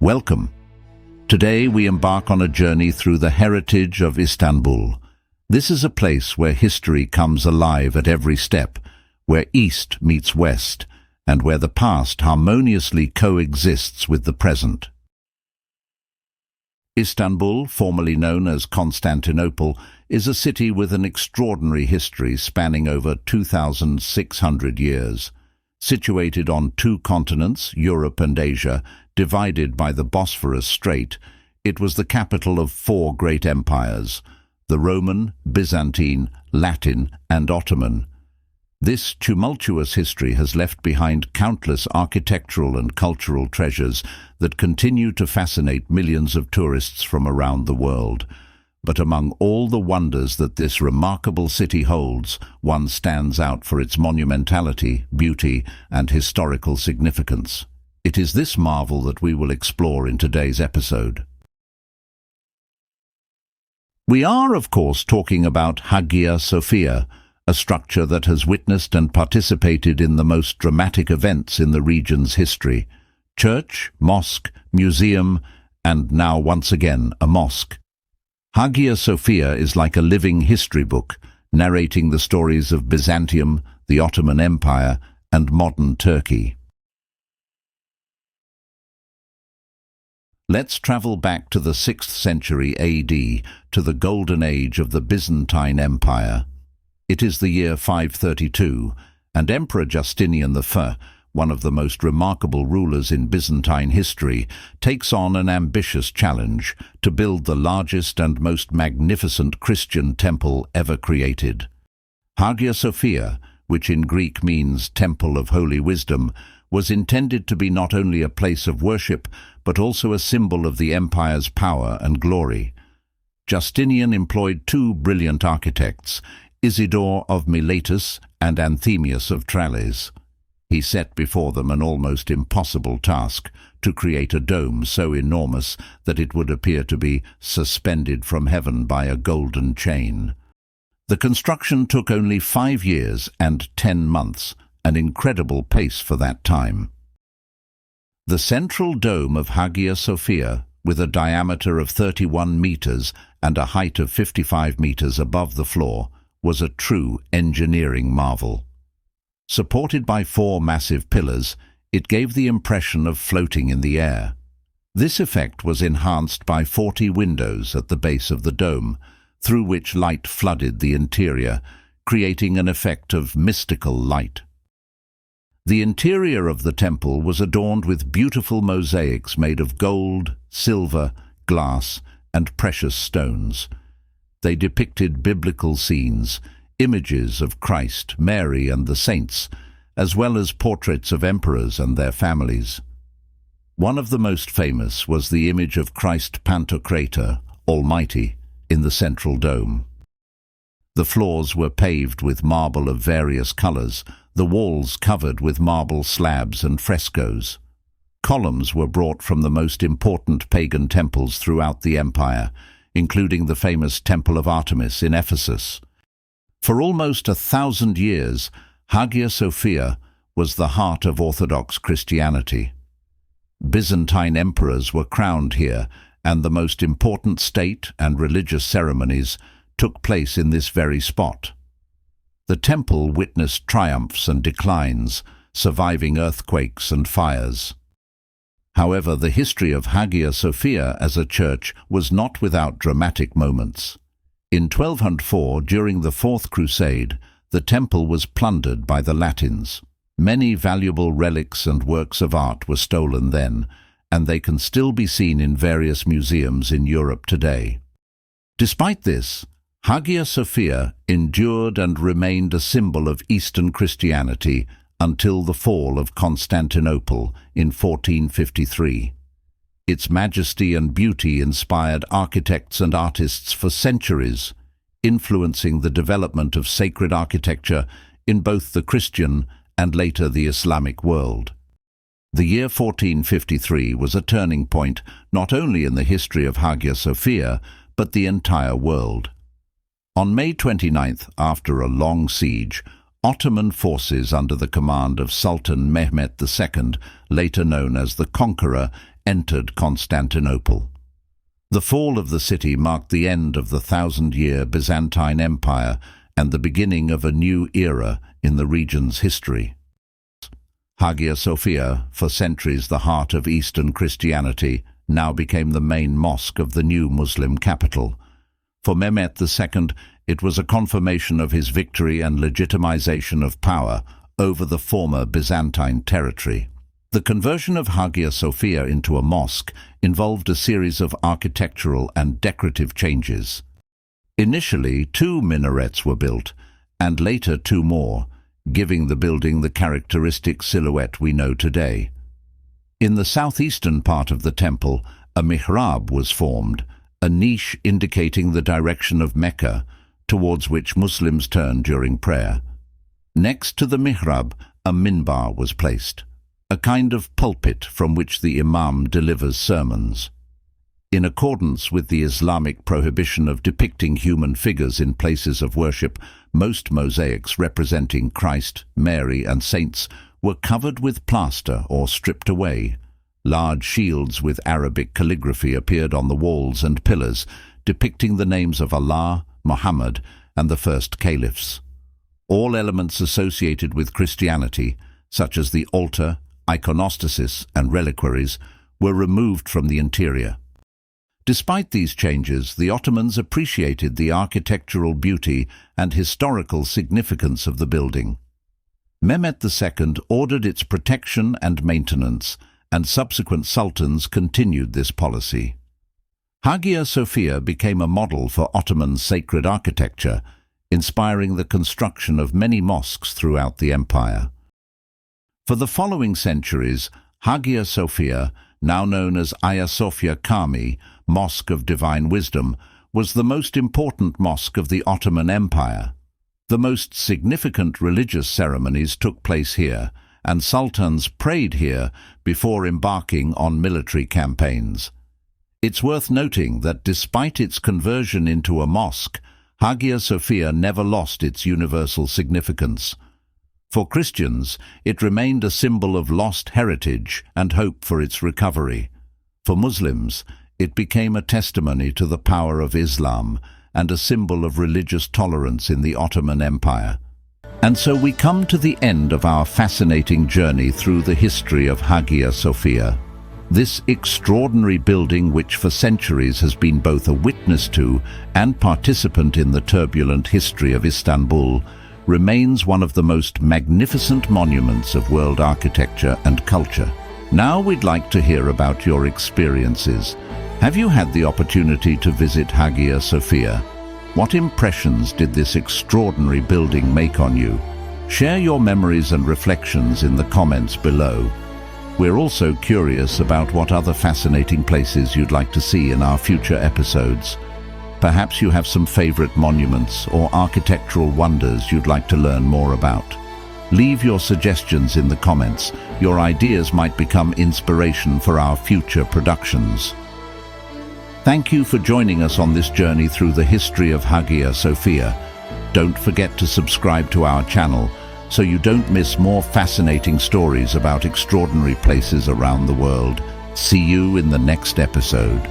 Welcome. Today we embark on a journey through the heritage of Istanbul. This is a place where history comes alive at every step, where East meets West, and where the past harmoniously coexists with the present. Istanbul, formerly known as Constantinople, is a city with an extraordinary history spanning over 2,600 years. Situated on two continents, Europe and Asia, divided by the Bosphorus Strait, it was the capital of four great empires: the Roman, Byzantine, Latin, and Ottoman. This tumultuous history has left behind countless architectural and cultural treasures that continue to fascinate millions of tourists from around the world. But among all the wonders that this remarkable city holds, one stands out for its monumentality, beauty, and historical significance. It is this marvel that we will explore in today's episode. We are, of course, talking about Hagia Sophia, a structure that has witnessed and participated in the most dramatic events in the region's history. Church, mosque, museum, and now once again a mosque. Hagia Sophia is like a living history book, narrating the stories of Byzantium, the Ottoman Empire, and modern Turkey. Let's travel back to the 6th century AD, to the golden age of the Byzantine Empire. It is the year 532, and Emperor Justinian I, one of the most remarkable rulers in Byzantine history, takes on an ambitious challenge to build the largest and most magnificent Christian temple ever created. Hagia Sophia, which in Greek means Temple of Holy Wisdom, was intended to be not only a place of worship, but also a symbol of the empire's power and glory. Justinian employed two brilliant architects, Isidore of Miletus and Anthemius of Tralles. He set before them an almost impossible task: to create a dome so enormous that it would appear to be suspended from heaven by a golden chain. The construction took only 5 years and 10 months, an incredible pace for that time. The central dome of Hagia Sophia, with a diameter of 31 meters and a height of 55 meters above the floor, was a true engineering marvel. Supported by 4 massive pillars, it gave the impression of floating in the air. This effect was enhanced by 40 windows at the base of the dome, through which light flooded the interior, creating an effect of mystical light. The interior of the temple was adorned with beautiful mosaics made of gold, silver, glass, and precious stones. They depicted biblical scenes, images of Christ, Mary, and the saints, as well as portraits of emperors and their families. One of the most famous was the image of Christ Pantocrator, Almighty, in the central dome. The floors were paved with marble of various colors, the walls covered with marble slabs and frescoes. Columns were brought from the most important pagan temples throughout the empire, including the famous Temple of Artemis in Ephesus. For almost 1,000 years, Hagia Sophia was the heart of Orthodox Christianity. Byzantine emperors were crowned here, and the most important state and religious ceremonies took place in this very spot. The temple witnessed triumphs and declines, surviving earthquakes and fires. However, the history of Hagia Sophia as a church was not without dramatic moments. In 1204, during the Fourth Crusade, the temple was plundered by the Latins. Many valuable relics and works of art were stolen then, and they can still be seen in various museums in Europe today. Despite this, Hagia Sophia endured and remained a symbol of Eastern Christianity until the fall of Constantinople in 1453. Its majesty and beauty inspired architects and artists for centuries, influencing the development of sacred architecture in both the Christian and later the Islamic world. The year 1453 was a turning point not only in the history of Hagia Sophia, but the entire world. On May 29th, after a long siege, Ottoman forces under the command of Sultan Mehmet II, later known as the Conqueror, entered Constantinople. The fall of the city marked the end of the 1,000-year Byzantine Empire and the beginning of a new era in the region's history. Hagia Sophia, for centuries the heart of Eastern Christianity, now became the main mosque of the new Muslim capital. For Mehmet II, it was a confirmation of his victory and legitimization of power over the former Byzantine territory. The conversion of Hagia Sophia into a mosque involved a series of architectural and decorative changes. Initially, 2 minarets were built, and later 2 more, giving the building the characteristic silhouette we know today. In the southeastern part of the temple, a mihrab was formed, a niche indicating the direction of Mecca, towards which Muslims turn during prayer. Next to the mihrab, a minbar was placed, a kind of pulpit from which the imam delivers sermons. In accordance with the Islamic prohibition of depicting human figures in places of worship, most mosaics representing Christ, Mary, and saints were covered with plaster or stripped away. Large shields with Arabic calligraphy appeared on the walls and pillars, depicting the names of Allah, Muhammad, and the first caliphs. All elements associated with Christianity, such as the altar, iconostasis, and reliquaries, were removed from the interior. Despite these changes, the Ottomans appreciated the architectural beauty and historical significance of the building. Mehmet II ordered its protection and maintenance, and subsequent sultans continued this policy. Hagia Sophia became a model for Ottoman sacred architecture, inspiring the construction of many mosques throughout the empire. For the following centuries, Hagia Sophia, now known as Hagia Sophia Kami, Mosque of Divine Wisdom, was the most important mosque of the Ottoman Empire. The most significant religious ceremonies took place here, and sultans prayed here before embarking on military campaigns. It's worth noting that despite its conversion into a mosque, Hagia Sophia never lost its universal significance. For Christians, it remained a symbol of lost heritage and hope for its recovery. For Muslims, it became a testimony to the power of Islam and a symbol of religious tolerance in the Ottoman Empire. And so we come to the end of our fascinating journey through the history of Hagia Sophia. This extraordinary building, which for centuries has been both a witness to and participant in the turbulent history of Istanbul, remains one of the most magnificent monuments of world architecture and culture. Now we'd like to hear about your experiences. Have you had the opportunity to visit Hagia Sophia? What impressions did this extraordinary building make on you? Share your memories and reflections in the comments below. We're also curious about what other fascinating places you'd like to see in our future episodes. Perhaps you have some favorite monuments or architectural wonders you'd like to learn more about. Leave your suggestions in the comments. Your ideas might become inspiration for our future productions. Thank you for joining us on this journey through the history of Hagia Sophia. Don't forget to subscribe to our channel so you don't miss more fascinating stories about extraordinary places around the world. See you in the next episode.